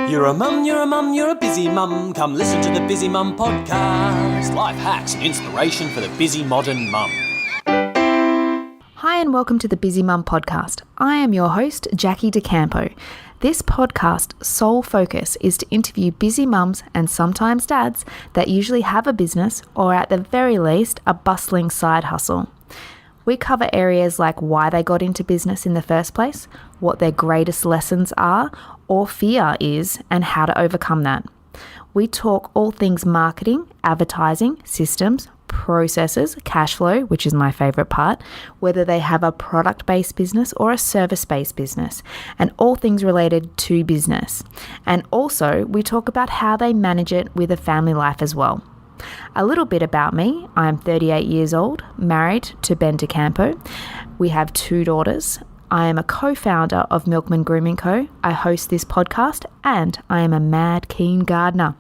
You're a mum, you're a mum, you're a busy mum. Come listen to the Busy Mum podcast. Life hacks and inspiration for the busy modern mum. Hi and welcome to the Busy Mum podcast. I am your host, Jackie DeCampo. This podcast's sole focus is to interview busy mums and sometimes dads that usually have a business or at the very least a bustling side hustle. We cover areas like why they got into business in the first place, what their greatest lessons are or fear is, and how to overcome that. We talk all things marketing, advertising, systems, processes, cash flow, which is my favorite part, whether they have a product-based business or a service-based business, and all things related to business. And also, we talk about how they manage it with a family life as well. A little bit about me. I'm 38 years old, married to Ben DeCampo. We have 2 daughters. I am a co-founder of Milkman Grooming Co. I host this podcast and I am a mad keen gardener.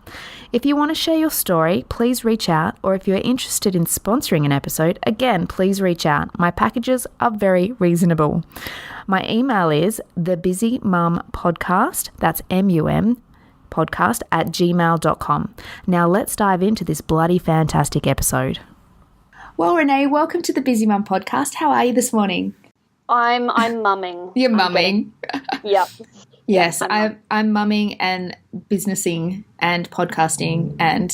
If you want to share your story, please reach out, or if you're interested in sponsoring an episode, again, please reach out. My packages are very reasonable. My email is thebusymumpodcast, that's M-U-M, podcast @gmail.com. Now let's dive into this bloody fantastic episode. Well, Renee, welcome to the Busy Mum podcast. How are you this morning? I'm mumming. You're mumming. Yep. Yes, I'm mumming and businessing and podcasting and,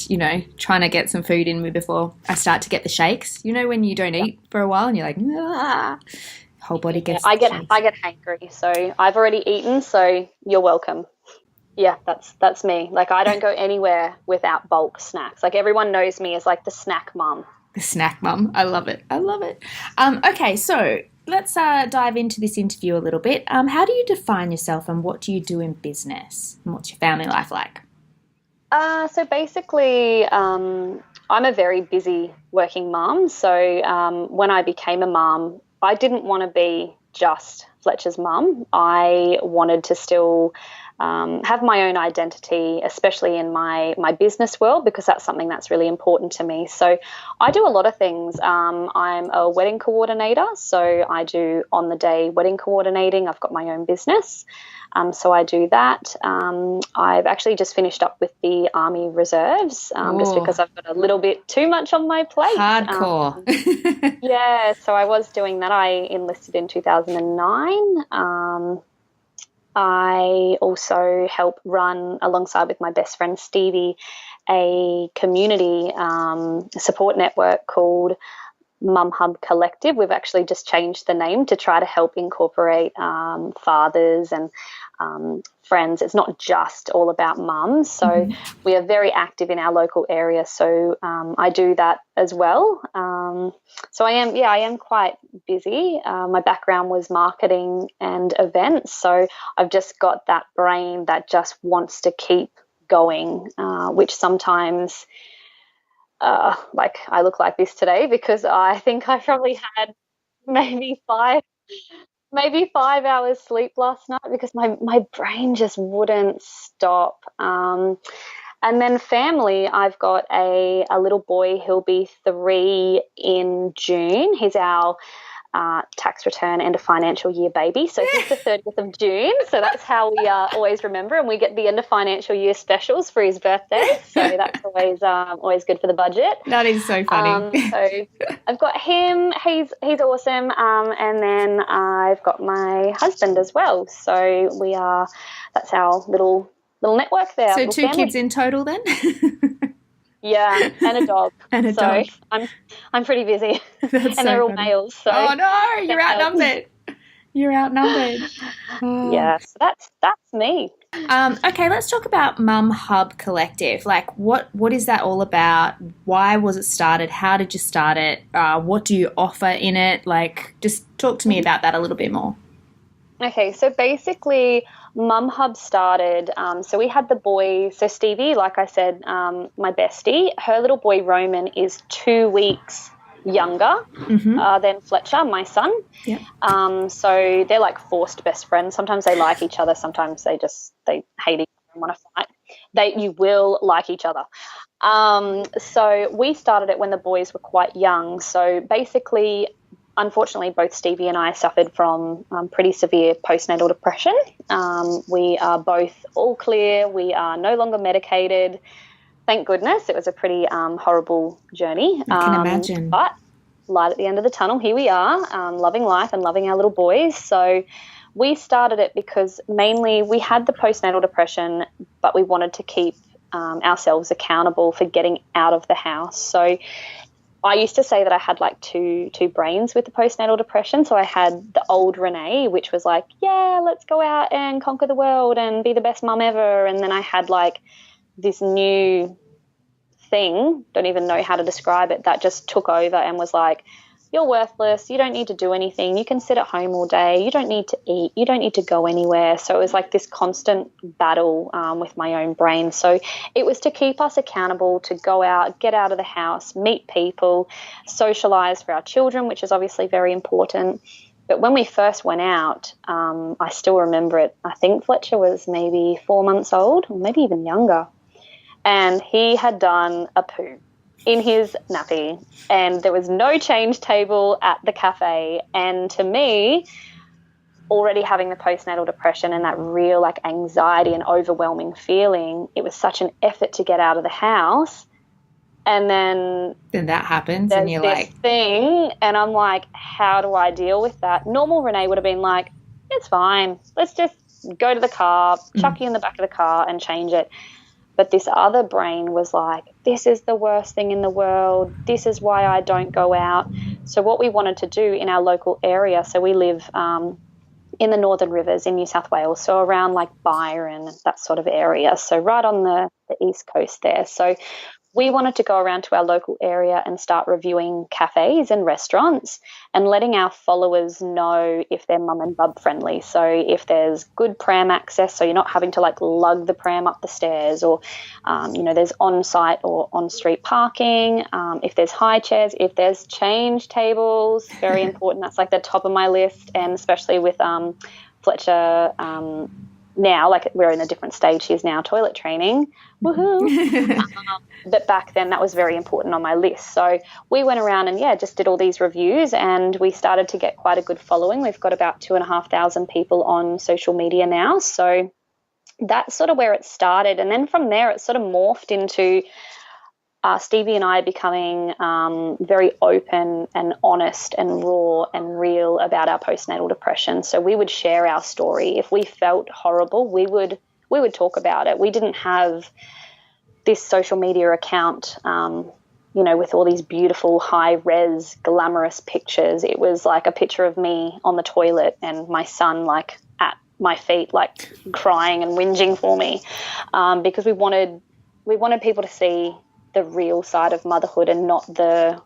trying to get some food in me before I start to get the shakes. You know when you don't eat for a while and you're like, whole body gets I get hangry, so I've already eaten, so you're welcome. Yeah, that's me. Like, I don't go anywhere without bulk snacks. Like, everyone knows me as like the snack mum. The snack mum. I love it. Okay, so let's dive into this interview a little bit. How do you define yourself and what do you do in business? And what's your family life like? So basically, I'm a very busy working mum. So when I became a mum, I didn't want to be just Fletcher's mum. I wanted to still have my own identity, especially in my business world, because that's something that's really important to me. So I do a lot of things. I'm a wedding coordinator, so I do on-the-day wedding coordinating. I've got my own business, so I do that. I've actually just finished up with the Army Reserves just because I've got a little bit too much on my plate. Hardcore. Yeah, so I was doing that. I enlisted in 2009. I also help run, alongside with my best friend Stevie, a community support network called Mum Hub Collective. We've actually just changed the name to try to help incorporate fathers and friends. It's not just all about mums. So we are very active in our local area. So I do that as well. So I am quite busy. My background was marketing and events. So I've just got that brain that just wants to keep going, which sometimes like I look like this today because I think I probably had maybe 5 hours sleep last night because my brain just wouldn't stop. And then family, I've got a little boy. He'll be 3 in June. He's our tax return and a financial year baby. So he's the 30th of June. So that's how we always remember. And we get the end of financial year specials for his birthday. So that's always good for the budget. That is so funny. So I've got him. He's awesome. And then I've got my husband as well. So that's our little network there. So 2 kids in total then? Yeah, and a dog. Dog. I'm pretty busy. That's and they're all males. So oh no, you're outnumbered. You're outnumbered. Oh. Yeah, so that's me. Okay, let's talk about Mum Hub Collective. Like, what is that all about? Why was it started? How did you start it? What do you offer in it? Like, just talk to me about that a little bit more. Okay, so basically Mum Hub started, so we had the boys, so Stevie, like I said, my bestie, her little boy Roman is 2 weeks younger than Fletcher, my son. Yeah. So they're like forced best friends. Sometimes they like each other, sometimes they hate each other and want to fight. You will like each other. So we started it when the boys were quite young. So basically unfortunately, both Stevie and I suffered from pretty severe postnatal depression. We are both all clear. We are no longer medicated. Thank goodness. It was a pretty horrible journey. I can imagine. But light at the end of the tunnel, here we are, loving life and loving our little boys. So we started it because mainly we had the postnatal depression, but we wanted to keep ourselves accountable for getting out of the house. So I used to say that I had like two brains with the postnatal depression. So I had the old Renee, which was like, yeah, let's go out and conquer the world and be the best mum ever. And then I had like this new thing, don't even know how to describe it, that just took over and was like, you're worthless, you don't need to do anything, you can sit at home all day, you don't need to eat, you don't need to go anywhere. So it was like this constant battle with my own brain. So it was to keep us accountable, to go out, get out of the house, meet people, socialize for our children, which is obviously very important. But when we first went out, I still remember it, I think Fletcher was maybe 4 months old, or maybe even younger, and he had done a poo in his nappy, and there was no change table at the cafe. And to me, already having the postnatal depression and that real like anxiety and overwhelming feeling, it was such an effort to get out of the house. And then that happens and you're this thing, and I'm like, how do I deal with that? Normal Renee would have been like, it's fine, let's just go to the car, chuck you in the back of the car and change it. But this other brain was like, this is the worst thing in the world. This is why I don't go out. So what we wanted to do in our local area, so we live in the Northern Rivers in New South Wales, so around like Byron, that sort of area, so right on the east coast there. So we wanted to go around to our local area and start reviewing cafes and restaurants and letting our followers know if they're mum and bub friendly. So if there's good pram access, so you're not having to like lug the pram up the stairs, or, there's on-site or on-street parking, if there's high chairs, if there's change tables, very important. That's like the top of my list, and especially with Fletcher now, like we're in a different stage. She's now toilet training. Woohoo. But back then that was very important on my list. So we went around and, just did all these reviews, and we started to get quite a good following. We've got about 2,500 people on social media now. So that's sort of where it started. And then from there it sort of morphed into Stevie and I becoming very open and honest and raw and real about our postnatal depression. So we would share our story. If we felt horrible, we would talk about it. We didn't have this social media account, with all these beautiful high-res glamorous pictures. It was like a picture of me on the toilet and my son like at my feet, like crying and whinging for me, because we wanted people to see the real side of motherhood and not the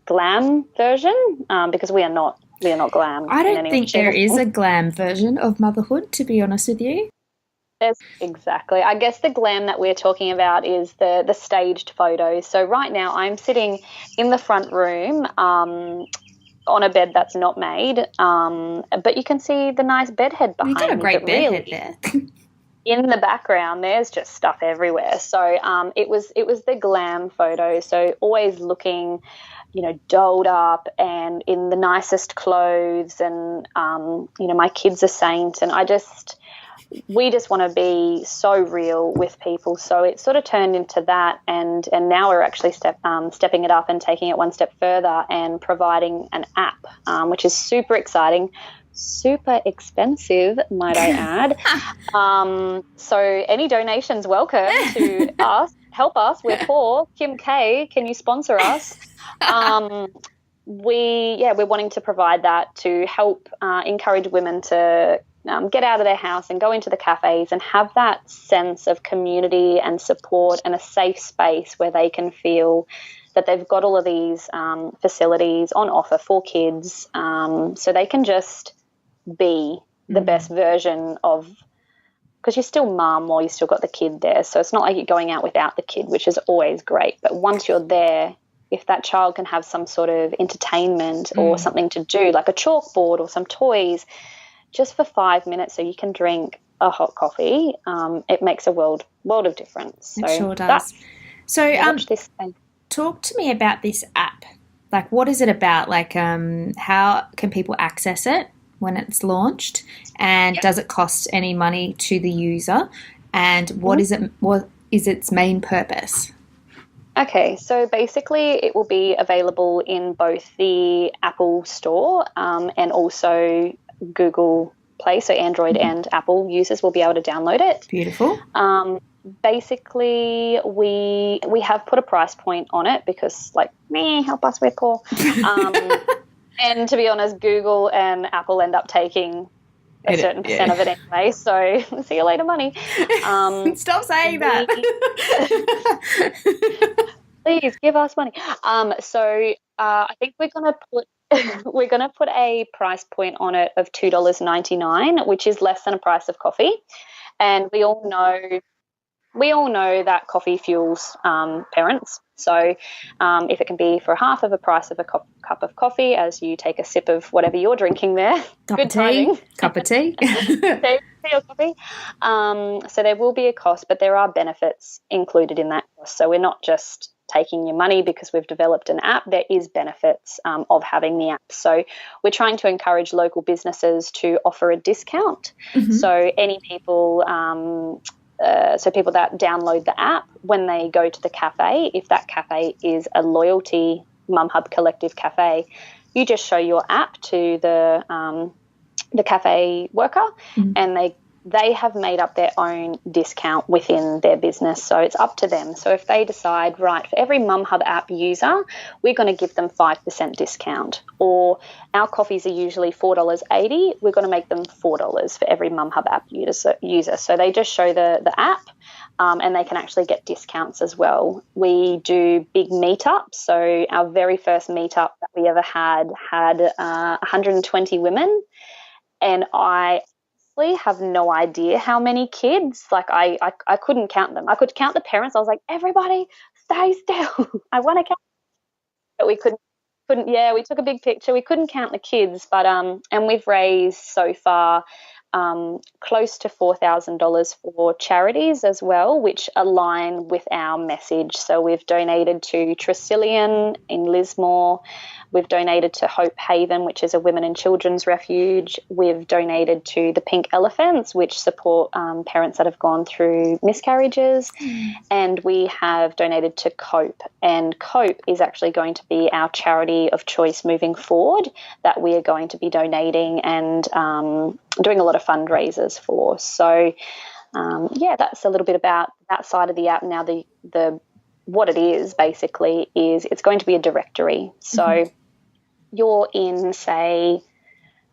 glam version, because we are not glam. I don't think there is a glam version of motherhood, to be honest with you. Exactly. I guess the glam that we're talking about is the staged photos. So right now I'm sitting in the front room on a bed that's not made, but you can see the nice bed head behind me. You've got a great bed head there. In the background, there's just stuff everywhere. So it was the glam photo. So always looking, dolled up and in the nicest clothes, and my kid's a saint, and we just want to be so real with people. So it sort of turned into that, and now we're actually stepping it up and taking it one step further and providing an app, which is super exciting. Super expensive, might I add. So any donations welcome to us. Help us. We're poor. Kim K, can you sponsor us? We're wanting to provide that to help encourage women to get out of their house and go into the cafes and have that sense of community and support and a safe space where they can feel that they've got all of these facilities on offer for kids, so they can just be the best version of, because you're still mum while you still got the kid there. So it's not like you're going out without the kid, which is always great. But once you're there, if that child can have some sort of entertainment or something to do, like a chalkboard or some toys, just for 5 minutes so you can drink a hot coffee, it makes a world of difference. It sure does. So watch this thing. Talk to me about this app like, what is it about? Like, how can people access it when it's launched? And does it cost any money to the user? And what is it? What is its main purpose? Okay, so basically it will be available in both the Apple Store and also Google Play, so Android and Apple users will be able to download it. Beautiful. Basically, we have put a price point on it because, like, help us, we're poor. And to be honest, Google and Apple end up taking a certain percent of it anyway. So see you later, money. Stop saying that. Please give us money. So I think we're gonna put a price point on it of $2.99, which is less than a price of coffee. And we all know that coffee fuels parents. So if it can be for half of the price of a cup of coffee as you take a sip of whatever you're drinking there, Cup of tea. Tea or coffee. So there will be a cost, but there are benefits included in that cost. So we're not just taking your money because we've developed an app. There is benefits of having the app. So we're trying to encourage local businesses to offer a discount. So any people so people that download the app, when they go to the cafe, if that cafe is a loyalty Mum Hub Collective cafe, you just show your app to the cafe worker, and they have made up their own discount within their business. So it's up to them. So if they decide, right, for every Mum Hub app user, we're going to give them 5% discount, or our coffees are usually $4.80, we're going to make them $4 for every Mum Hub app user. So they just show the app, and they can actually get discounts as well. We do big meetups. So our very first meetup that we ever had 120 women, and I have no idea how many kids. Like I couldn't count them. I could count the parents. I was like, everybody stay still. I want to count, but we couldn't. Yeah, we took a big picture. We couldn't count the kids, but and we've raised so far close to $4,000 for charities as well, which align with our message. So we've donated to Tresillian in Lismore. We've donated to Hope Haven, which is a women and children's refuge. We've donated to the Pink Elephants, which support parents that have gone through miscarriages. And we have donated to Cope. And Cope is actually going to be our charity of choice moving forward that we are going to be donating and doing a lot of fundraisers for. So, that's a little bit about that side of the app. Now, the what it is basically is it's going to be a directory. So you're in, say,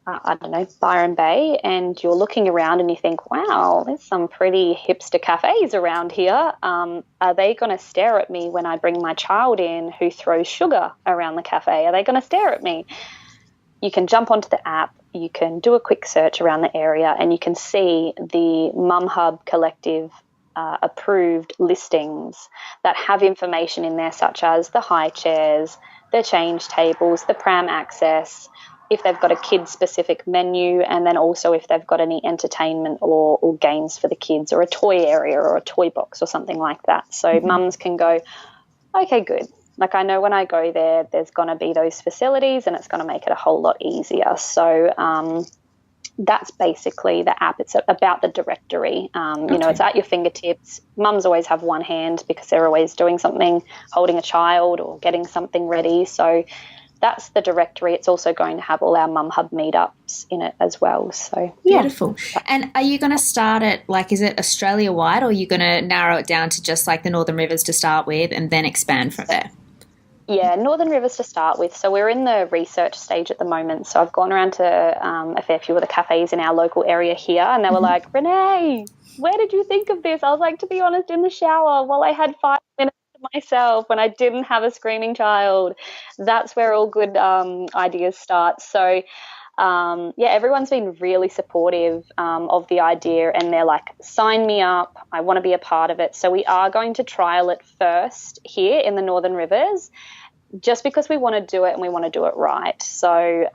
I don't know, Byron Bay, and you're looking around and you think, wow, there's some pretty hipster cafes around here. Are they going to stare at me when I bring my child in who throws sugar around the cafe? Are they going to stare at me? You can jump onto the app, you can do a quick search around the area, and you can see the Mum Hub Collective approved listings that have information in there such as the high chairs, the change tables, the pram access, if they've got a kid-specific menu, and then also if they've got any entertainment or games for the kids, or a toy area or a toy box or something like that. So mums can go, okay, good. Like, I know when I go there, there's going to be those facilities and it's going to make it a whole lot easier. So that's basically the app. It's about the directory. It's at your fingertips. Mums always have one hand because they're always doing something, holding a child or getting something ready. So that's the directory. It's also going to have all our Mum Hub meetups in it as well. So beautiful. And are you going to start it, like, is it Australia-wide, or are you going to narrow it down to just like the Northern Rivers to start with and then expand from there? Yeah, Northern Rivers to start with. So we're in the research stage at the moment. So I've gone around to a fair few of the cafes in our local area here, and they were like, Renee, where did you think of this? I was like, to be honest, in the shower while I had 5 minutes to myself when I didn't have a screaming child. That's where all good ideas start. So everyone's been really supportive of the idea, and they're like, sign me up. I want to be a part of it. So we are going to trial it first here in the Northern Rivers, just because we want to do it and we want to do it right. So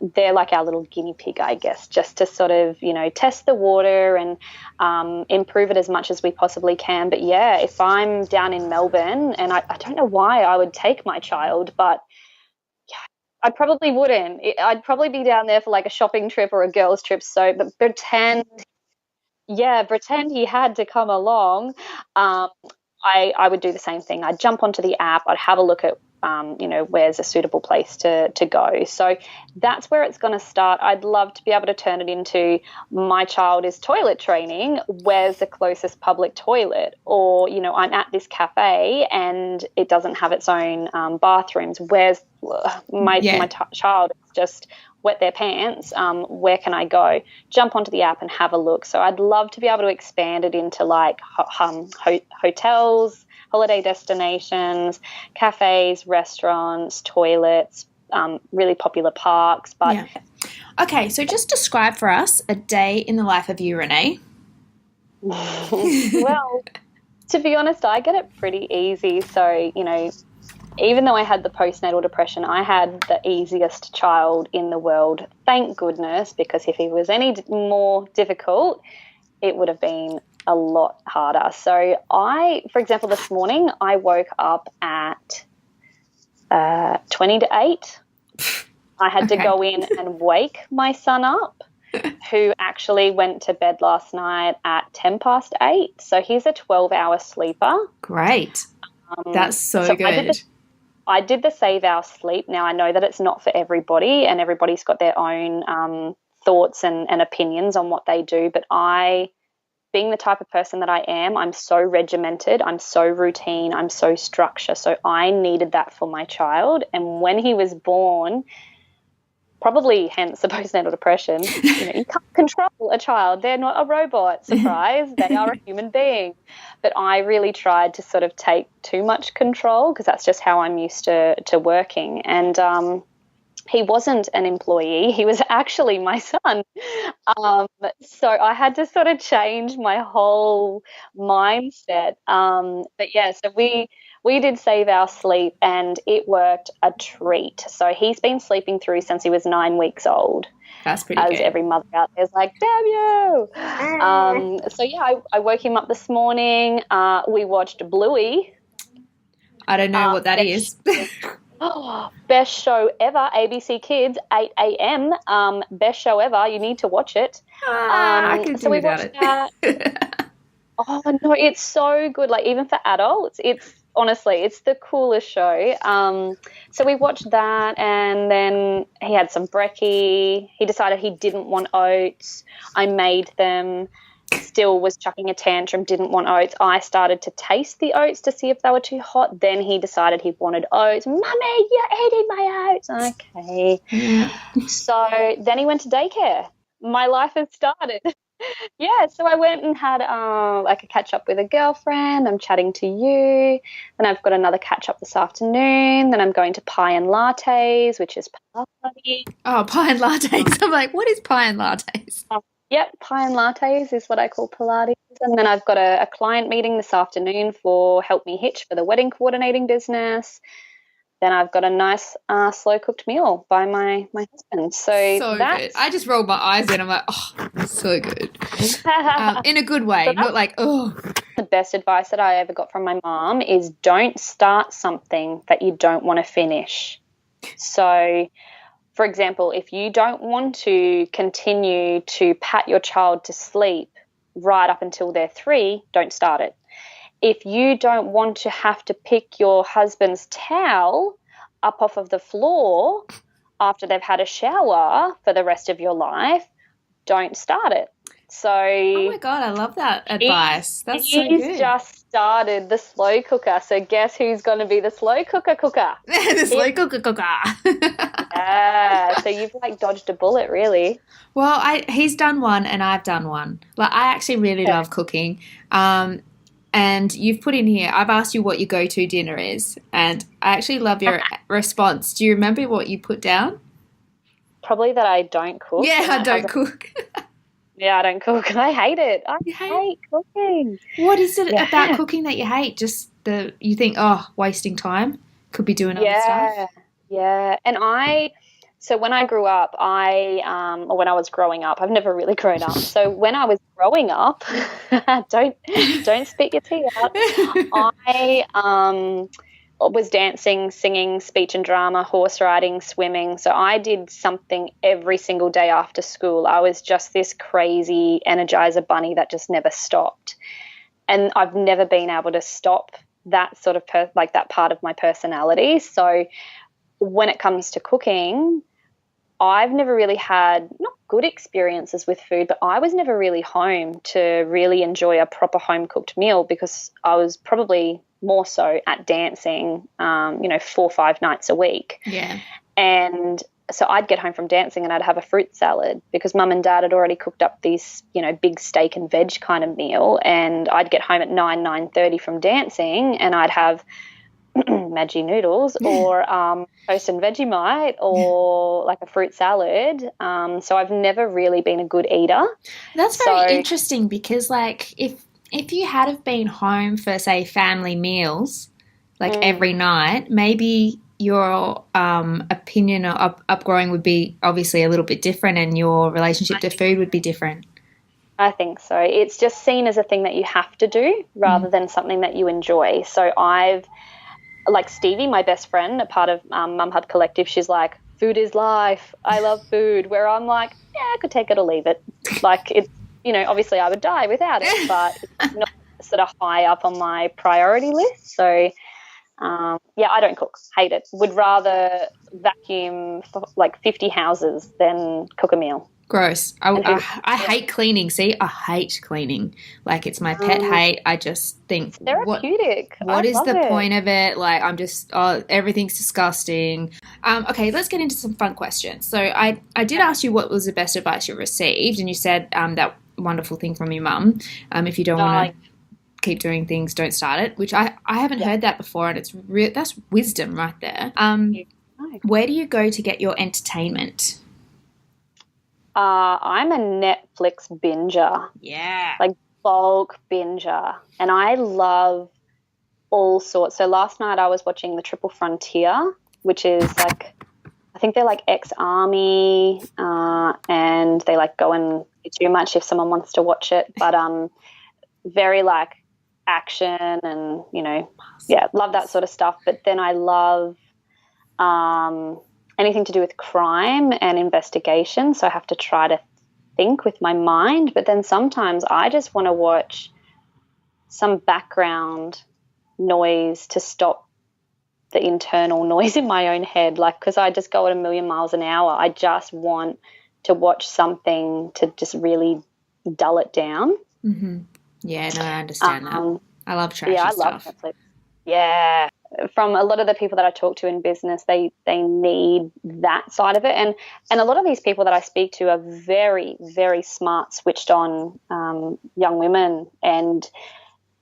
they're like our little guinea pig, I guess, just to sort of, test the water and improve it as much as we possibly can. But, yeah, if I'm down in Melbourne, and I don't know why I would take my child, but I probably wouldn't. I'd probably be down there for like a shopping trip or a girls' trip. So, but pretend he had to come along. I would do the same thing. I'd jump onto the app. I'd have a look at, where's a suitable place to go. So that's where it's going to start. I'd love to be able to turn it into my child is toilet training. Where's the closest public toilet? Or, I'm at this cafe and it doesn't have its own bathrooms. Where's my child is just wet their pants, where can I go? Jump onto the app and have a look. So I'd love to be able to expand it into like hotels, holiday destinations, cafes, restaurants, toilets, really popular parks. But yeah. Okay, so just describe for us a day in the life of you, Renee. Well, to be honest, I get it pretty easy. So, even though I had the postnatal depression, I had the easiest child in the world, thank goodness, because if he was any more difficult, it would have been a lot harder. So for example, this morning I woke up at 20 to 8. I had to go in and wake my son up, who actually went to bed last night at 10 past 8. So he's a 12-hour sleeper. Great. That's so good. I did the save our sleep. Now, I know that it's not for everybody and everybody's got their own thoughts and opinions on what they do, but being the type of person that I am, I'm so regimented, I'm so routine, I'm so structured. So I needed that for my child. And when he was born, probably hence the postnatal depression, you can't control a child. They're not a robot, surprise. They are a human being. But I really tried to sort of take too much control because that's just how I'm used to working. And he wasn't an employee. He was actually my son. So I had to sort of change my whole mindset. But, yeah, so we did save our sleep and it worked a treat. So he's been sleeping through since he was 9 weeks old. That's pretty good. As every mother out there is like, damn you. So, yeah, I woke him up this morning. We watched Bluey. I don't know what that is. Best show ever, ABC Kids, 8 a.m. Best show ever. You need to watch it. I can do without it. Oh, no, it's so good. Like, even for adults, honestly, it's the coolest show. So we watched that and then he had some brekkie. He decided he didn't want oats. I made them. Still was chucking a tantrum, didn't want oats. I started to taste the oats to see if they were too hot. Then he decided he wanted oats. Mummy, you're eating my oats. Okay. So then he went to daycare. My life has started. Yeah, so I went and had like a catch-up with a girlfriend. I'm chatting to you. Then I've got another catch-up this afternoon. Then I'm going to pie and lattes, which is Pilates. Oh, pie and lattes. I'm like, what is pie and lattes? Yep, pie and lattes is what I call Pilates. And then I've got a client meeting this afternoon for Help Me Hitch for the wedding coordinating business. Then I've got a nice slow-cooked meal by my husband. So that's good. I just rolled my eyes in. I'm like, oh, so good. In a good way, not like, oh. The best advice that I ever got from my mom is don't start something that you don't want to finish. So, for example, if you don't want to continue to pat your child to sleep right up until they're 3, don't start it. If you don't want to have to pick your husband's towel up off of the floor after they've had a shower for the rest of your life, don't start it. So, oh my God, I love that advice. That's so good. He's just started the slow cooker. So guess who's going to be the slow cooker? The slow cooker. Yeah. So you've like dodged a bullet, really. Well, he's done one and I've done one. Like I actually really love cooking. And you've put in here, I've asked you what your go-to dinner is, and I actually love your response. Do you remember what you put down? Probably that I don't cook. Yeah, I don't cook. Yeah, I don't cook. I hate it. I hate cooking. What is it about cooking that you hate? Just you think, oh, wasting time? Could be doing other stuff? Yeah. And So when I grew up, or when I was growing up, I've never really grown up. So when I was growing up, don't spit your tea out. I was dancing, singing, speech and drama, horse riding, swimming. So I did something every single day after school. I was just this crazy Energizer bunny that just never stopped. And I've never been able to stop that sort of that part of my personality. So when it comes to cooking, I've never really had not good experiences with food, but I was never really home to really enjoy a proper home cooked meal because I was probably more so at dancing, 4 or 5 nights a week. Yeah. And so I'd get home from dancing and I'd have a fruit salad because mum and dad had already cooked up these, big steak and veg kind of meal. And I'd get home at 9:30 from dancing and I'd have Maggi noodles or toast and Vegemite or like a fruit salad. So I've never really been a good eater. That's very interesting because like if you had have been home for, say, family meals like every night, maybe your opinion of upgrowing would be obviously a little bit different and your relationship to food would be different. I think so. It's just seen as a thing that you have to do rather than something that you enjoy. So like Stevie, my best friend, a part of Mum Hub Collective, she's like, food is life. I love food. Where I'm like, yeah, I could take it or leave it. Like it's, obviously I would die without it, but it's not sort of high up on my priority list. So, I don't cook. Hate it. Would rather vacuum like 50 houses than cook a meal. Gross. I hate cleaning. See, I hate cleaning. Like it's my pet hate. I just think therapeutic. What is the point of it? Like I'm just everything's disgusting. Okay, let's get into some fun questions. So I did ask you what was the best advice you received, and you said that wonderful thing from your mum. If you don't want to keep doing things, don't start it. Which I haven't heard that before, and it's that's wisdom right there. Where do you go to get your entertainment? I'm a Netflix binger. Yeah. Like bulk binger. And I love all sorts. So last night I was watching The Triple Frontier, which is like, I think they're like ex-army and they like go and do too much if someone wants to watch it. But very like action and, love that sort of stuff. But then I love anything to do with crime and investigation, so I have to try to think with my mind. But then sometimes I just want to watch some background noise to stop the internal noise in my own head, like because I just go at a million miles an hour. I just want to watch something to just really dull it down. Mm-hmm. Yeah, no, I understand that. I love trashy stuff. Yeah, I love Netflix. Yeah. From a lot of the people that I talk to in business, they need that side of it. And a lot of these people that I speak to are very, very smart, switched on young women. And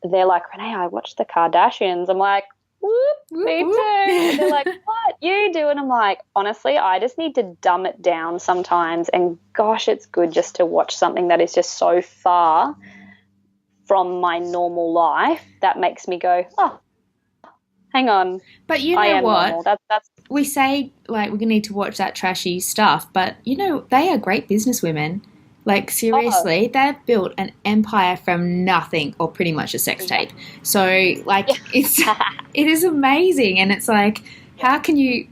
they're like, Renee, I watched the Kardashians. I'm like, whoop, me too. And they're like, what you do? And I'm like, honestly, I just need to dumb it down sometimes. And gosh, it's good just to watch something that is just so far from my normal life that makes me go, oh, hang on. But you know what? That's we say like we need to watch that trashy stuff, but they are great businesswomen. Like seriously, they've built an empire from nothing, or pretty much a sex tape. So like it is amazing, and it's like how can you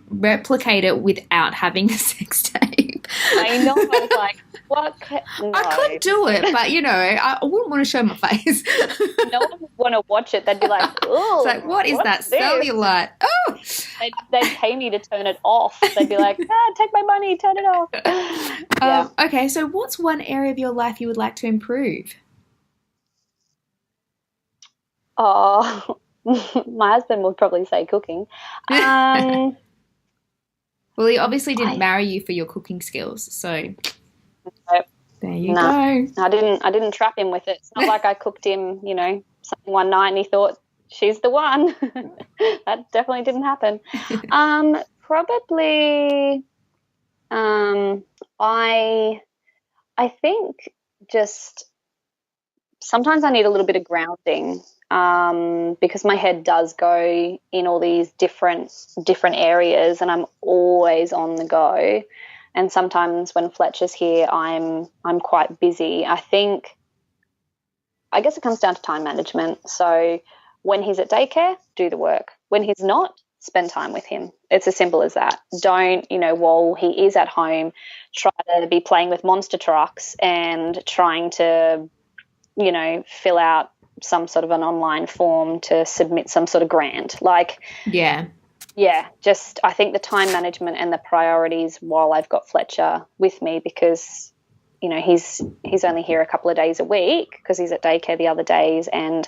replicate it without having a sex tape? I know. I was like, what? No. I could do it, but I wouldn't want to show my face. No one would want to watch it. They'd be like, oh, it's like, what is that cellulite? Oh, they'd pay me to turn it off. They'd be like, take my money, turn it off. Okay, so what's one area of your life you would like to improve? Oh, my husband would probably say cooking. Well, he obviously didn't marry you for your cooking skills, so there you go. I didn't trap him with it. It's not like I cooked him, something one night and he thought she's the one. That definitely didn't happen. Probably, I think just sometimes I need a little bit of grounding, because my head does go in all these different areas, and I'm always on the go. And sometimes when Fletcher's here, I'm quite busy. I guess it comes down to time management. So when he's at daycare, do the work. When he's not, spend time with him. It's as simple as that. Don't, while he is at home, try to be playing with monster trucks and trying to, fill out some sort of an online form to submit some sort of grant. Just I think the time management and the priorities while I've got Fletcher with me, because he's only here a couple of days a week because he's at daycare the other days, and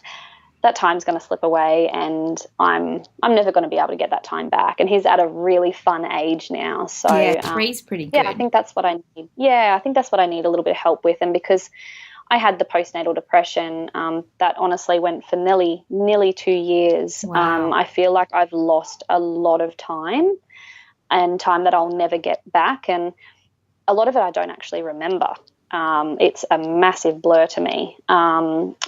that time's going to slip away, and I'm never going to be able to get that time back. And he's at a really fun age now, so three's pretty good. Yeah, I think that's what I need. Yeah, I think that's what I need a little bit of help with, and because I had the postnatal depression that honestly went for nearly 2 years. Wow. I feel like I've lost a lot of time, and time that I'll never get back, and a lot of it I don't actually remember. It's a massive blur to me.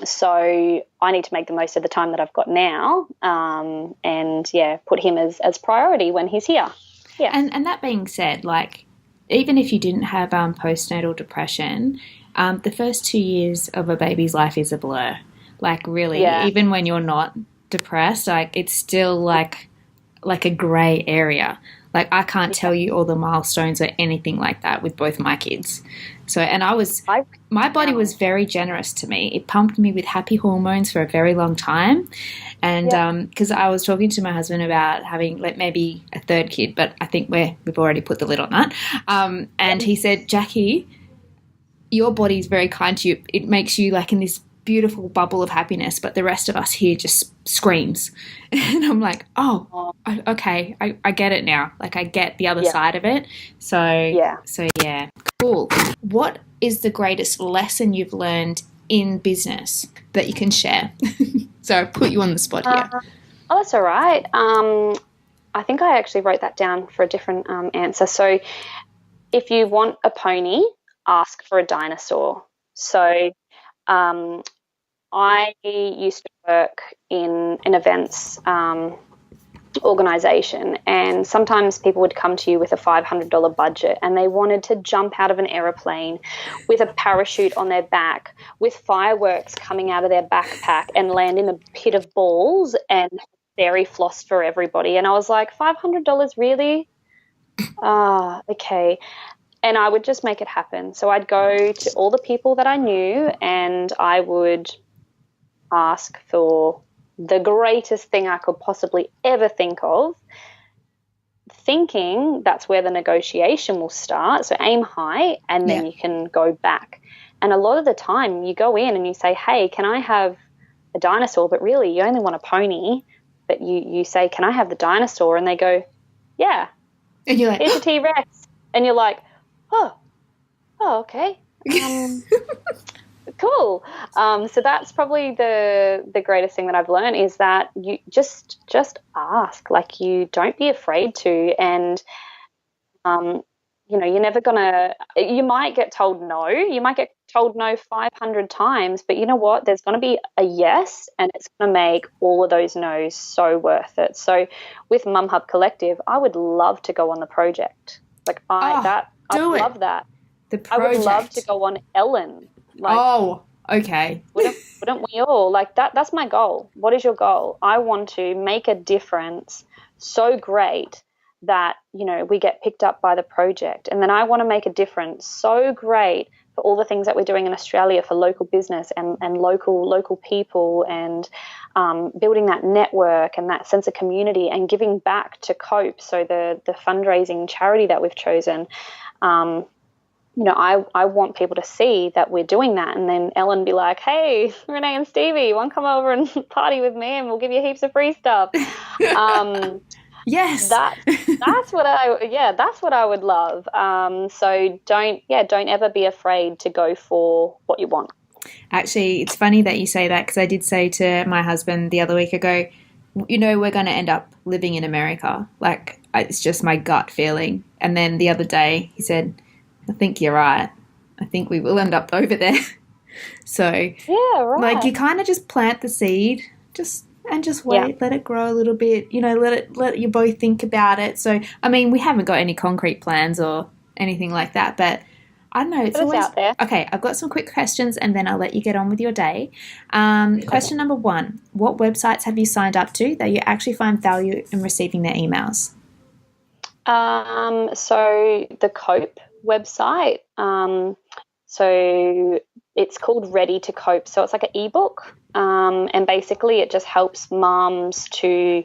So I need to make the most of the time that I've got now, and put him as priority when he's here. Yeah. And that being said, even if you didn't have postnatal depression, the first 2 years of a baby's life is a blur. Really, even when you're not depressed, it's still like a grey area. I can't tell you all the milestones or anything like that with both my kids. So, and my body was very generous to me. It pumped me with happy hormones for a very long time. And because I was talking to my husband about having maybe a third kid, but I think we've already put the lid on that. And he said, Jackie, your body's very kind to you. It makes you in this beautiful bubble of happiness, but the rest of us here just screams. And I'm like, okay, I get it now. I get the other side of it. So cool. What is the greatest lesson you've learned in business that you can share? So I put you on the spot here. That's all right. I think I actually wrote that down for a different answer. So if you want a pony, ask for a dinosaur. So I used to work in an events organisation, and sometimes people would come to you with a $500 budget, and they wanted to jump out of an aeroplane with a parachute on their back, with fireworks coming out of their backpack, and land in a pit of balls and fairy floss for everybody. And I was like, $500 really? Okay. And I would just make it happen. So I'd go to all the people that I knew, and I would ask for the greatest thing I could possibly ever think of, thinking that's where the negotiation will start. So aim high, and then you can go back. And a lot of the time you go in and you say, hey, can I have a dinosaur? But really you only want a pony. But you say, can I have the dinosaur? And they go, yeah. And you're like, here's a T-Rex. And you're like, oh, okay. Cool. So that's probably the greatest thing that I've learned, is that you just ask. You don't be afraid to, and you're never gonna. You might get told no. You might get told no 500 times, but you know what? There's going to be a yes, and it's going to make all of those no's so worth it. So with Mum Hub Collective, I would love to go on the project. I love that. The project. I would love to go on Ellen. Okay. Wouldn't we all? That's my goal. What is your goal? I want to make a difference so great that, we get picked up by the project. And then I want to make a difference so great for all the things that we're doing in Australia for local business and local people, and building that network and that sense of community, and giving back to COPE. So the fundraising charity that we've chosen, I want people to see that we're doing that, and then Ellen be like, hey, Renee and Stevie, want to come over and party with me, and we'll give you heaps of free stuff. Yes. That's what I would love. So don't ever be afraid to go for what you want. Actually, it's funny that you say that, because I did say to my husband the other week ago, we're going to end up living in America. It's just my gut feeling. And then the other day he said, I think you're right. I think we will end up over there. So, Yeah, right. like, you kind of just plant the seed, just wait, let it grow a little bit. Let you both think about it. So, I mean, we haven't got any concrete plans or anything like that, but I don't know. It's But it's always out there. okay. I've got some quick questions, and then I'll let you get on with your day. Question number 1: what websites have you signed up to that you actually find value in receiving their emails? So the Cope website. So it's called Ready to Cope. So it's like an ebook, and basically it just helps mums to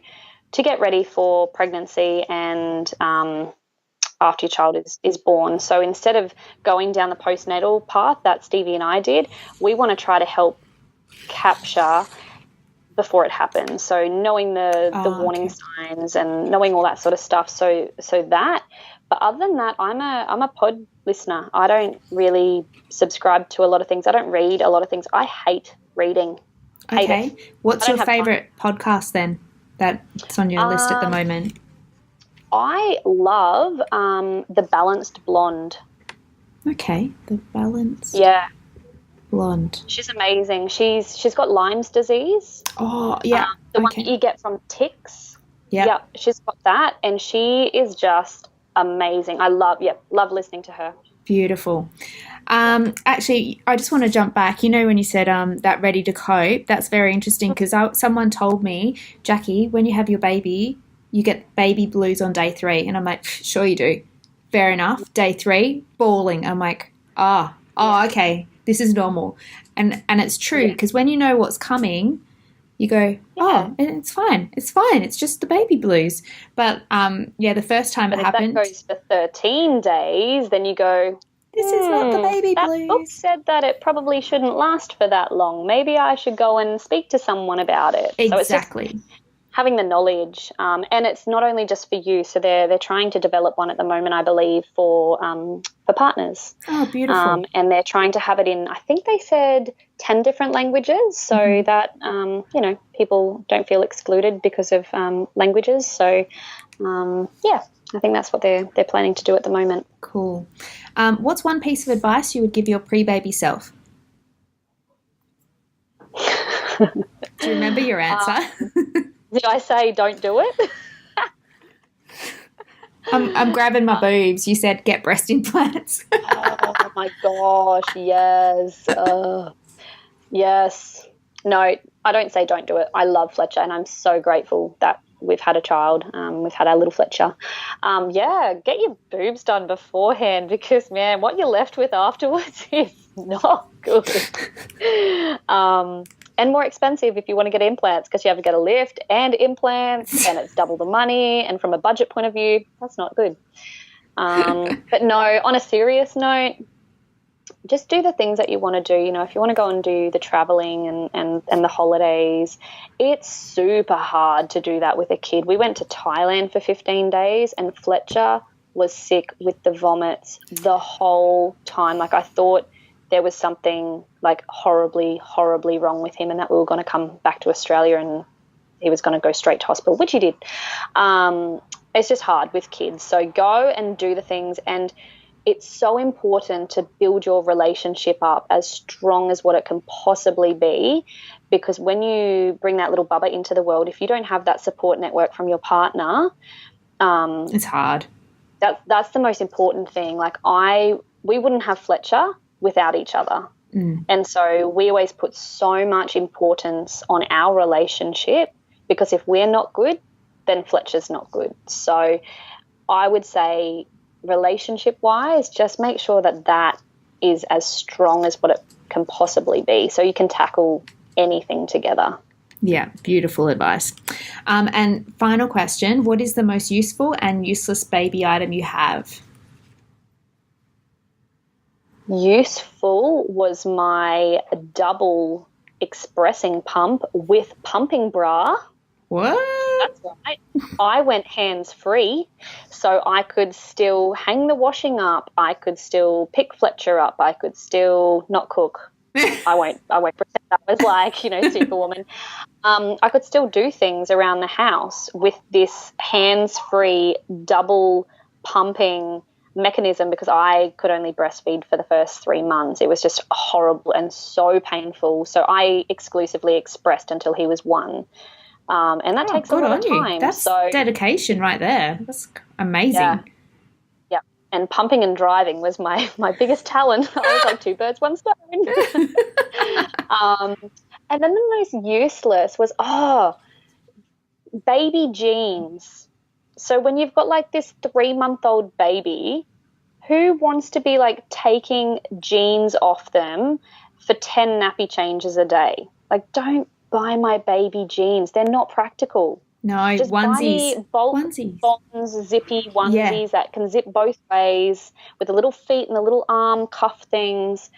get ready for pregnancy and after your child is born. So instead of going down the postnatal path that Stevie and I did, we want to try to help capture before it happens. So knowing the warning signs and knowing all that sort of stuff. So that. But other than that, I'm a pod listener. I don't really subscribe to a lot of things. I don't read a lot of things. I hate reading. Okay. What's your favourite podcast then that's on your list at the moment? I love The Balanced Blonde. Okay, The Balanced Blonde. She's amazing. She's got Lyme's disease. Oh, yeah. The one that you get from ticks. Yeah, she's got that, and she is just amazing. I love listening to her. Beautiful. Actually, I just want to jump back. When you said that Ready to Cope, that's very interesting because someone told me, Jackie, when you have your baby, you get baby blues on day 3. And I'm like, sure you do. Fair enough. Day 3, bawling. I'm like, okay, this is normal. And it's true because when you know what's coming, you go, it's fine. It's fine. It's just the baby blues. But, the first time it happened. If that goes for 13 days, then you go, this is not the baby blues. That book said that it probably shouldn't last for that long. Maybe I should go and speak to someone about it. Exactly. So it's just having the knowledge, and it's not only just for you. So they're trying to develop one at the moment, I believe, for partners. Oh, beautiful! And they're trying to have it in, I think they said 10 different languages, so that people don't feel excluded because of languages. So I think that's what they're planning to do at the moment. Cool. What's one piece of advice you would give your pre-baby self? Do you remember your answer? Did I say don't do it? I'm grabbing my boobs. You said get breast implants. Oh my gosh, yes. Yes. No, I don't say don't do it. I love Fletcher, and I'm so grateful that we've had a child. We've had our little Fletcher. Get your boobs done beforehand because, man, what you're left with afterwards is not good. And more expensive if you want to get implants because you have to get a lift and implants and it's double the money. And from a budget point of view, that's not good. But no, on a serious note, just do the things that you want to do. If you want to go and do the traveling and the holidays, it's super hard to do that with a kid. We went to Thailand for 15 days and Fletcher was sick with the vomits the whole time. Like I thought there was something like horribly, horribly wrong with him and that we were going to come back to Australia and he was going to go straight to hospital, which he did. It's just hard with kids. So go and do the things, and it's so important to build your relationship up as strong as what it can possibly be, because when you bring that little bubba into the world, if you don't have that support network from your partner, it's hard. That's the most important thing. Like we wouldn't have Fletcher without each other. And so we always put so much importance on our relationship because if we're not good, then Fletcher's not good. So I would say relationship-wise, just make sure that is as strong as what it can possibly be so you can tackle anything together. Yeah, beautiful advice. And final question, what is the most useful and useless baby item you have? Useful was my double expressing pump with pumping bra. What? That's right. I went hands-free, so I could still hang the washing up. I could still pick Fletcher up. I could still not cook. I won't pretend I was like, Superwoman. I could still do things around the house with this hands-free double pumping mechanism, because I could only breastfeed for the first 3 months. It was just horrible and so painful. So I exclusively expressed until he was 1. And that takes a lot of time. That's dedication right there. That's amazing. Yeah. And pumping and driving was my biggest talent. I was like 2 birds, 1 stone. And then the most useless was, baby jeans. So when you've got like this 3-month-old baby, who wants to be like taking jeans off them for 10 nappy changes a day? Like, don't buy my baby jeans. They're not practical. No, just onesies. Buy onesies. Bonds, zippy onesies that can zip both ways with the little feet and the little arm cuff things.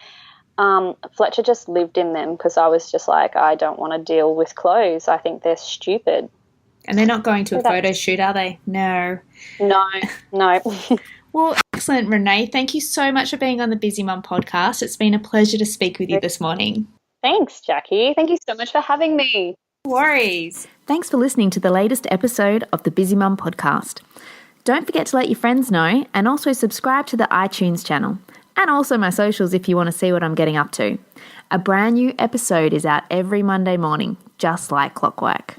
Fletcher just lived in them because I was just like, I don't want to deal with clothes. I think they're stupid. And they're not going to a photo shoot, are they? No. No. Well, excellent, Renee. Thank you so much for being on the Busy Mum podcast. It's been a pleasure to speak with you this morning. Thanks, Jackie. Thank you so much for having me. No worries. Thanks for listening to the latest episode of the Busy Mum podcast. Don't forget to let your friends know and also subscribe to the iTunes channel and also my socials if you want to see what I'm getting up to. A brand new episode is out every Monday morning, just like clockwork.